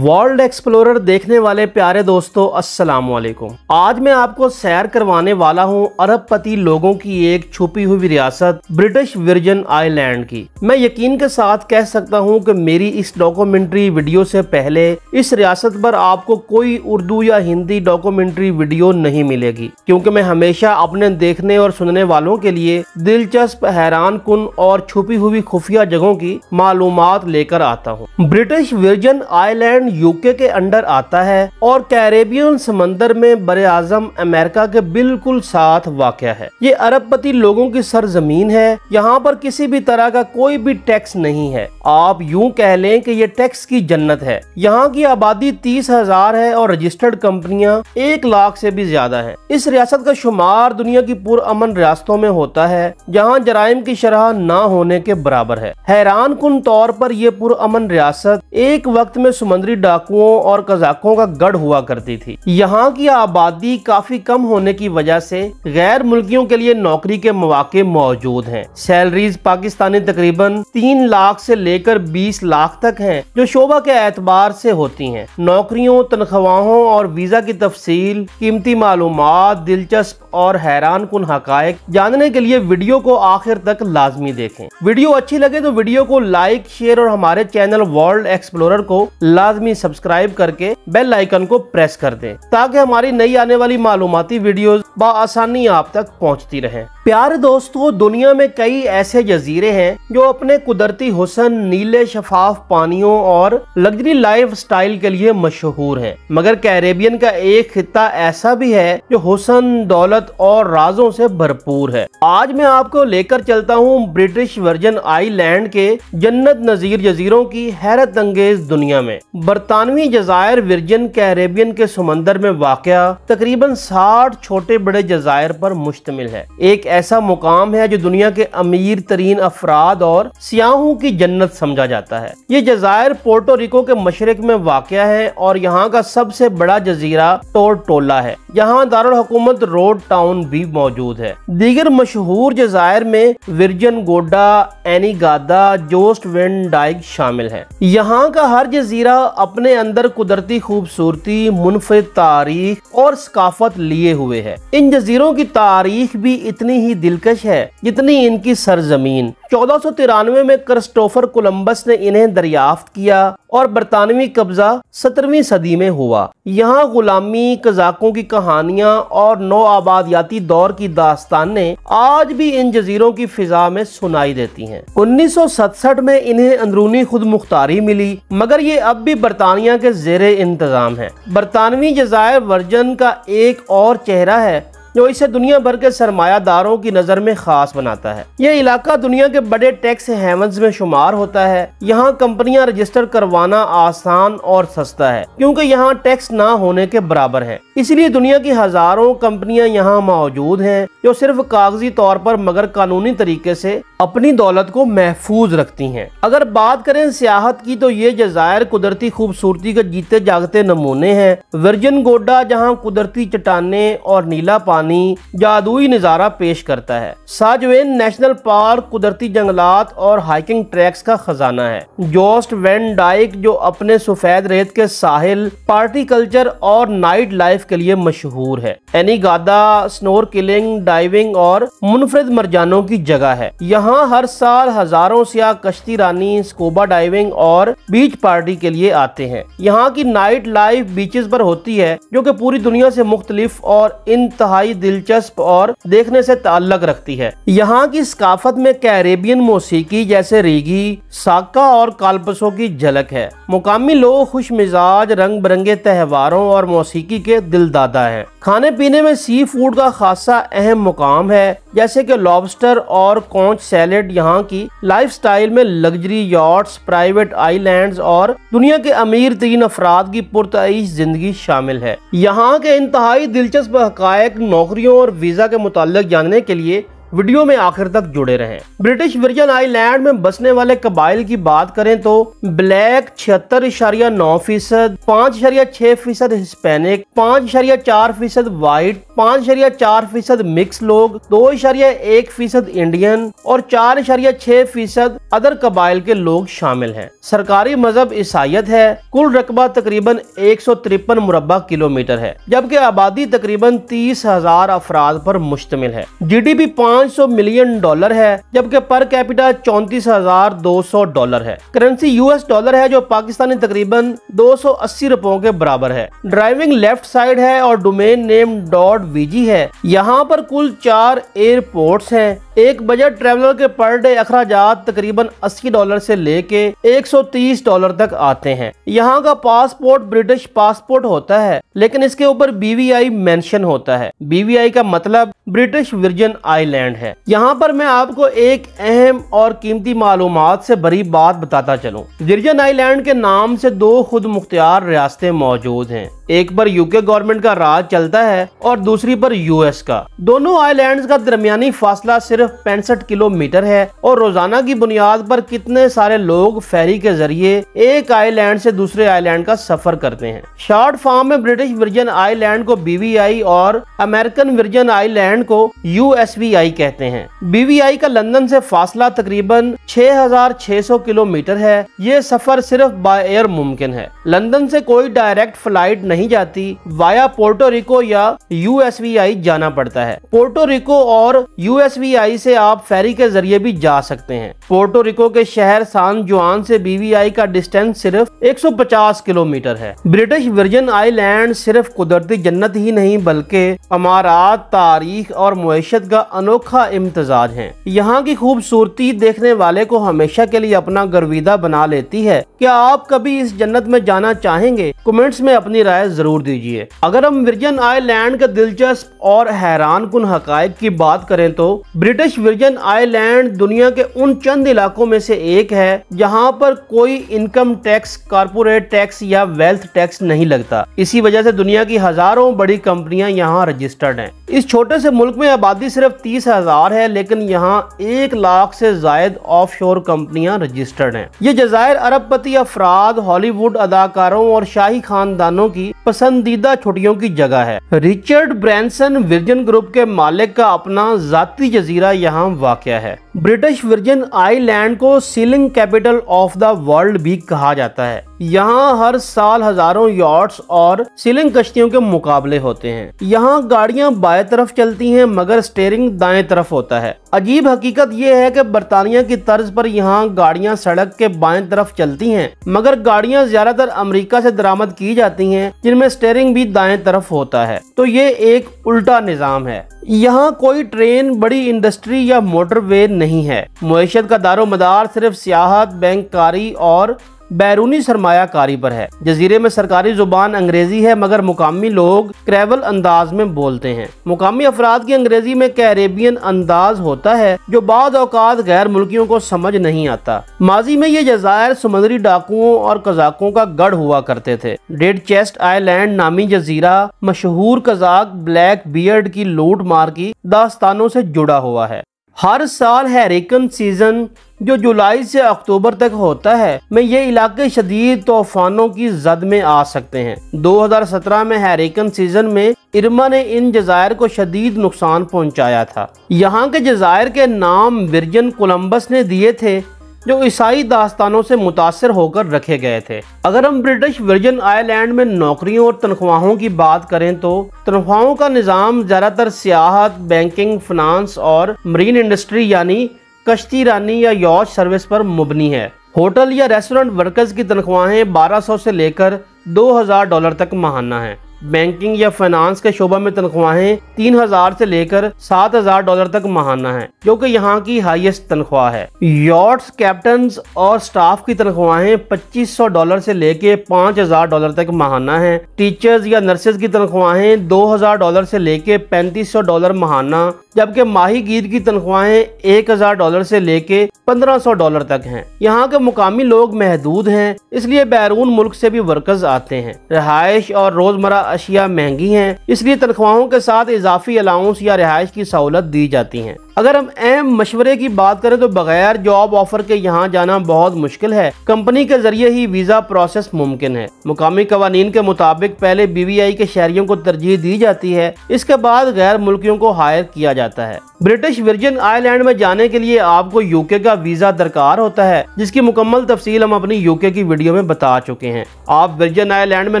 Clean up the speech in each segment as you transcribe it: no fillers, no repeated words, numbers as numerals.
World explorer देखने वाले प्यारे दोस्तों, अस्सलाम वालेकुम। आज मैं आपको सैर करवाने वाला हूं अरबपति लोगों की एक छुपी हुई रियासत ब्रिटिश वर्जिन आइलैंड की। मैं यकीन के साथ कह सकता हूं कि मेरी इस डॉक्यूमेंट्री वीडियो से पहले इस रियासत पर आपको कोई उर्दू या हिंदी डॉक्यूमेंट्री वीडियो नहीं मिलेगी, क्योंकि मैं हमेशा अपने देखने और सुनने वालों के लिए दिलचस्प, हैरान कुन और छुपी हुई खुफिया जगहों की मालूमात लेकर आता हूँ। ब्रिटिश वर्जिन आइलैंड यूके के अंडर आता है और कैरेबियन समंदर में बरे आजम अमेरिका के बिल्कुल साथ वाक़या है। ये अरबपति लोगों की सरजमीन है। यहाँ पर किसी भी तरह का कोई भी टैक्स नहीं है। आप यूं कह लें कि ये टैक्स की जन्नत है। यहाँ की आबादी 30,000 है और रजिस्टर्ड कंपनियां 1 लाख से भी ज्यादा है। इस रियासत का शुमार दुनिया की पुरअमन रियासतों में होता है, जहाँ जराइम की शरह ना होने के बराबर है। हैरान कुन तौर पर यह पुरअमन रियासत एक वक्त में समुद्री डाकुओं और कजाकों का गढ़ हुआ करती थी। यहाँ की आबादी काफी कम होने की वजह से गैर मुल्कियों के लिए नौकरी के मौके मौजूद हैं। सैलरीज पाकिस्तानी तकरीबन 3 लाख से लेकर 20 लाख तक हैं, जो शोबा के एतबार से होती हैं। नौकरियों, तनख्वाहों और वीजा की तफसील, कीमती मालूमात, दिलचस्प और हैरान कुन हकायक जानने के लिए वीडियो को आखिर तक लाजमी देखें। वीडियो अच्छी लगे तो वीडियो को लाइक, शेयर और हमारे चैनल वर्ल्ड एक्सप्लोरर को लाजमी सब्सक्राइब करके बेल आइकन को प्रेस कर दें, ताकि हमारी नई आने वाली मालूमाती वीडियोस बआसानी आप तक पहुंचती रहें। प्यारे दोस्तों, दुनिया में कई ऐसे जजीरे हैं जो अपने कुदरती हुस्न, नीले शफाफ पानियों और लग्जरी लाइफ स्टाइल के लिए मशहूर हैं। मगर कैरेबियन का एक खित्ता ऐसा भी है जो हुस्न, दौलत और राजों से भरपूर है। आज मैं आपको लेकर चलता हूँ ब्रिटिश वर्जिन आइलैंड के जन्नत नजीर जजीरों की हैरत अंगेज दुनिया में। बरतानवी जजायर वर्जिन कैरेबियन के समंदर में वाक़या तकरीबन 60 छोटे बड़े जजायर पर मुश्तमिल है। एक ऐसा मुकाम है जो दुनिया के अमीर तरीन अफराद और सियाहों की जन्नत समझा जाता है। ये जजायर पोर्टो रिको के मशरक में वाक़या है और यहाँ का सबसे बड़ा जजीरा टोरटोला है। यहाँ दारुल हुकूमत रोड टाउन भी मौजूद है। दीगर मशहूर जजायर में वर्जिन गोडा, एनीगादा, जोस्ट वेन डाइक शामिल है। यहाँ का हर जजीरा अपने अंदर कुदरती खूबसूरती, मुनफरिद तारीख और सकाफत लिए हुए है। इन जजीरों की तारीख भी इतनी ही दिलकश है जितनी इनकी सरजमीन। 1493 में क्रिस्टोफर कोलंबस ने इन्हें दरियाफ्त किया और बरतानवी कब्जा 17वीं सदी में हुआ। यहाँ गुलामी, कजाकों की कहानियां और नौ आबादियाती दौर की दास्तानें आज भी इन जजीरों की फिजा में सुनाई देती हैं। 1967 में इन्हें अंदरूनी खुद मुख्तारी मिली, मगर ये अब भी बरतानिया के ज़ेरे इंतजाम है। बरतानवी जजायर वर्जिन का एक और चेहरा है जो इसे दुनिया भर के सरमायादारों की नजर में खास बनाता है। यह इलाका दुनिया के बड़े टैक्स हेवन्स में शुमार होता है। यहाँ कंपनियां रजिस्टर करवाना आसान और सस्ता है, क्योंकि यहाँ टैक्स ना होने के बराबर है। इसलिए दुनिया की हजारों कंपनियां यहाँ मौजूद हैं जो सिर्फ कागजी तौर पर मगर कानूनी तरीके से अपनी दौलत को महफूज रखती हैं। अगर बात करें सियाहत की, तो ये जजायर कुदरती खूबसूरती के जीते जागते नमूने हैं। वर्जिन गोडा जहाँ कुदरती चट्टाने और नीला पानी जादुई नजारा पेश करता है। साजवेन नेशनल पार्क कुदरती जंगलात और हाइकिंग ट्रैक्स का खजाना है। जोस्ट वेन डाइक जो अपने सफेद रेत के साहिल, पार्टी कल्चर और नाइट लाइफ के लिए मशहूर है। एनीगादा स्नोरकिलिंग, डाइविंग और मुनफरिद मरजानों की जगह है। यहाँ हर साल हजारों सियाह कश्ती रानी, स्कूबा डाइविंग और बीच पार्टी के लिए आते हैं। यहाँ की नाइट लाइफ बीचेस पर होती है, जो कि पूरी दुनिया से मुख्तलिफ और इंतहाई दिलचस्प और देखने से ताल्लुक रखती है। यहाँ की सकाफत में कैरेबियन मौसीकी जैसे रीगी, साका और कालपसों की झलक है। मुकामी लोग खुश मिजाज, रंग बिरंगे त्योहारों और मौसीकी के दिलदादा हैं। खाने पीने में सी फूड का खासा अहम मुकाम है, जैसे कि लॉबस्टर और कॉन्च सैलेड। यहाँ की लाइफस्टाइल में लग्जरी यॉट्स, प्राइवेट आइलैंड्स और दुनिया के अमीर तरीन अफराद की पुरतईश जिंदगी शामिल है। यहाँ के इंतहाई दिलचस्प हकायक, नौकरियों और वीजा के मुताल्लिक जानने के लिए वीडियो में आखिर तक जुड़े रहें। ब्रिटिश वर्जिन आइलैंड में बसने वाले कबाइल की बात करें तो ब्लैक 76.9%, 5.6% हिस्पैनिक, 5.4% व्हाइट, 5.4% मिक्स लोग, 2.1% इंडियन और 4.6% अदर कबाइल के लोग शामिल हैं। सरकारी मजहब ईसाईयत है। कुल रकबा तकरीबन 153 मुरब्बा किलोमीटर है, जबकि आबादी तकरीबन 30,000 अफराद पर मुश्तमिल है। जीडीपी $500 मिलियन है, जबकि पर कैपिटा $34,200 है। करेंसी यूएस डॉलर है, जो पाकिस्तानी तकरीबन 280 रुपयों के बराबर है। ड्राइविंग लेफ्ट साइड है और डोमेन नेम .vg है। यहाँ पर कुल 4 एयरपोर्ट्स हैं। एक बजट ट्रैवलर के पर डे अखराजात तकरीबन $80 से लेके $130 तक आते हैं। यहाँ का पासपोर्ट ब्रिटिश पासपोर्ट होता है, लेकिन इसके ऊपर BVI मेंशन होता है। BVI का मतलब ब्रिटिश वर्जिन आइलैंड है। यहाँ पर मैं आपको एक अहम और कीमती मालूमात से बड़ी बात बताता चलूं। वर्जिन आइलैंड के नाम से 2 खुद मुख्तियार रियासतें मौजूद हैं। एक पर यूके गवर्नमेंट का राज चलता है और दूसरी पर यूएस का। दोनों आइलैंड्स का दरमियानी फासला सिर्फ 65 किलोमीटर है और रोजाना की बुनियाद पर कितने सारे लोग फेरी के जरिए एक आइलैंड से दूसरे आइलैंड का सफर करते हैं। शॉर्ट फॉर्म में ब्रिटिश वर्जिन आइलैंड को BVI और अमेरिकन वर्जिन आइलैंड को USVI कहते हैं। BVI का लंदन से फासला तकरीबन 6,600 किलोमीटर है। ये सफर सिर्फ बाय एयर मुमकिन है। लंदन से कोई डायरेक्ट फ्लाइट नहीं जाती, वाया पोर्टो रिको या USVI जाना पड़ता है। पोर्टो रिको और USVI से आप फेरी के जरिए भी जा सकते हैं। पोर्टो रिको के शहर सान जुआन से BVI का डिस्टेंस सिर्फ 150 किलोमीटर है। ब्रिटिश वर्जिन आइलैंड सिर्फ कुदरती जन्नत ही नहीं बल्कि अमारात, तारीख और मुईशत का अनोखा इम्तजाज है। यहाँ की खूबसूरती देखने वाले को हमेशा के लिए अपना गर्विदा बना लेती है। क्या आप कभी इस जन्नत में जाना चाहेंगे? कमेंट्स में अपनी राय जरूर दीजिए। अगर हम वर्जिन आइलैंड के दिलचस्प और हैरान कुन हकायक की बात करें तो ब्रिटिश वर्जिन आइलैंड दुनिया के उन चंद इलाकों में से एक है जहां पर कोई इनकम टैक्स, कारपोरेट टैक्स या वेल्थ टैक्स नहीं लगता। इसी वजह से दुनिया की हजारों बड़ी कंपनियां यहां रजिस्टर्ड हैं। इस छोटे से मुल्क में आबादी सिर्फ 30,000 है, लेकिन यहाँ 1 लाख से जायद ऑफशोर कंपनियां रजिस्टर्ड हैं। ये जज़ायर अरबपति अफराद, हॉलीवुड अदाकारों और शाही खानदानों की पसंदीदा छुट्टियों की जगह है। रिचर्ड ब्रैंसन वर्जिन ग्रुप के मालिक का अपना जाती जजीरा यहाँ वाक़या है। ब्रिटिश वर्जिन आइलैंड को ceiling capital of the world भी कहा जाता है। यहाँ हर साल हजारों यॉट्स और सीलिंग कश्तियों के मुकाबले होते हैं। यहाँ गाड़ियाँ बाएं तरफ चलती हैं मगर स्टीयरिंग दाएं तरफ होता है। अजीब हकीकत यह है कि बरतानिया की तर्ज पर यहाँ गाड़ियाँ सड़क के बाएं तरफ चलती हैं, मगर गाड़ियाँ ज्यादातर अमेरिका से दरामद की जाती हैं जिनमें स्टीयरिंग भी दाएं तरफ होता है। तो ये एक उल्टा निजाम है। यहाँ कोई ट्रेन, बड़ी इंडस्ट्री या मोटरवे नहीं है। मुईशत का दारोमदार सिर्फ सियाहत, बैंककारी और बैरूनी सरमायाकारी पर है। जजीरे में सरकारी जुबान अंग्रेजी है मगर मुकामी लोग क्रेवल अंदाज में बोलते हैं। मुकामी अफराद की अंग्रेजी में कैरेबियन अंदाज होता है जो बाद औकात गैर मुल्कियों को समझ नहीं आता। माजी में ये जज़ायर समुद्री डाकुओं और कजाकों का गढ़ हुआ करते थे। डेड चेस्ट आइलैंड नामी जजीरा मशहूर कजाक ब्लैक बियर्ड की लूट मार की दास्तानों से जुड़ा हुआ है। हर साल हैरिकन सीजन जो जुलाई से अक्टूबर तक होता है में ये इलाके शदीद तूफानों की जद में आ सकते हैं। 2017 में हैरिकन सीजन में इरमा ने इन जज़ायर को शदीद नुकसान पहुंचाया था। यहाँ के जज़ायर के नाम वर्जिन कोलंबस ने दिए थे जो ईसाई दास्तानों से मुतासर होकर रखे गए थे। अगर हम ब्रिटिश वर्जिन आइलैंड में नौकरियों और तनख्वाहों की बात करें तो तनख्वाहों का निज़ाम ज़्यादातर सियाहत, बैंकिंग, फाइनेंस और मरीन इंडस्ट्री यानी कश्ती रानी या यॉच सर्विस पर मुबनी है। होटल या रेस्टोरेंट वर्कर्स की तनख्वाहें $1200 से लेकर $2000 तक माहाना हैं। बैंकिंग या फाइनेंस के शोबा में तनख्वाहें $3000 से लेकर $7000 तक माहाना है, जो कि यहाँ की हाईएस्ट तनख्वाह है। यॉट्स, कैप्टन्स और स्टाफ की तनख्वाहें $2500 से लेकर $5000 तक माहाना है। टीचर्स या नर्सेज की तनख्वाहें $2000 से लेकर $3500 माहाना, जबकि माहीगीर की तनख्वाहें $1000 से लेकर $1500 तक हैं। यहाँ के मुकामी लोग महदूद हैं, इसलिए बैरून मुल्क से भी वर्कर्स आते हैं। रहायश और रोजमर्रा अशिया महंगी हैं, इसलिए तनख्वाहों के साथ इजाफी अलाउंस या रिहाइश की सहूलत दी जाती है। अगर हम अहम मशवरे की बात करें तो बगैर जॉब ऑफर के यहाँ जाना बहुत मुश्किल है। कंपनी के जरिए ही वीजा प्रोसेस मुमकिन है। मुकामी कवानीन के मुताबिक पहले BVI के शहरियों को तरजीह दी जाती है, इसके बाद गैर मुल्कियों को हायर किया जाता है। ब्रिटिश वर्जिन आइलैंड में जाने के लिए आपको UK का वीजा दरकार होता है, जिसकी मुकम्मल तफसील हम अपनी UK की वीडियो में बता चुके हैं। आप वर्जिन आइलैंड में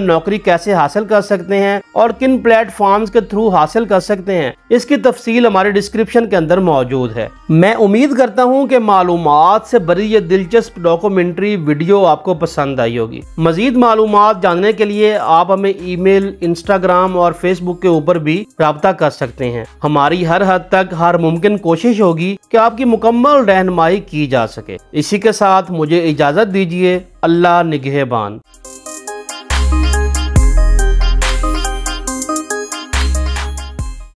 नौकरी कैसे हासिल कर सकते हैं और किन प्लेटफॉर्म्स के थ्रू हासिल कर सकते हैं, इसकी तफसील हमारे डिस्क्रिप्शन के अंदर मौजूद है। मैं उम्मीद करता हूं कि मालूमात से भरी ये दिलचस्प डॉक्यूमेंट्री वीडियो आपको पसंद आई होगी। मजीद मालूमात जानने के लिए आप हमें ईमेल, इंस्टाग्राम और फेसबुक के ऊपर भी राब्ता कर सकते हैं। हमारी हर हद तक हर मुमकिन कोशिश होगी कि आपकी मुकम्मल रहनुमाई की जा सके। इसी के साथ मुझे इजाजत दीजिए। अल्लाह निगहबान।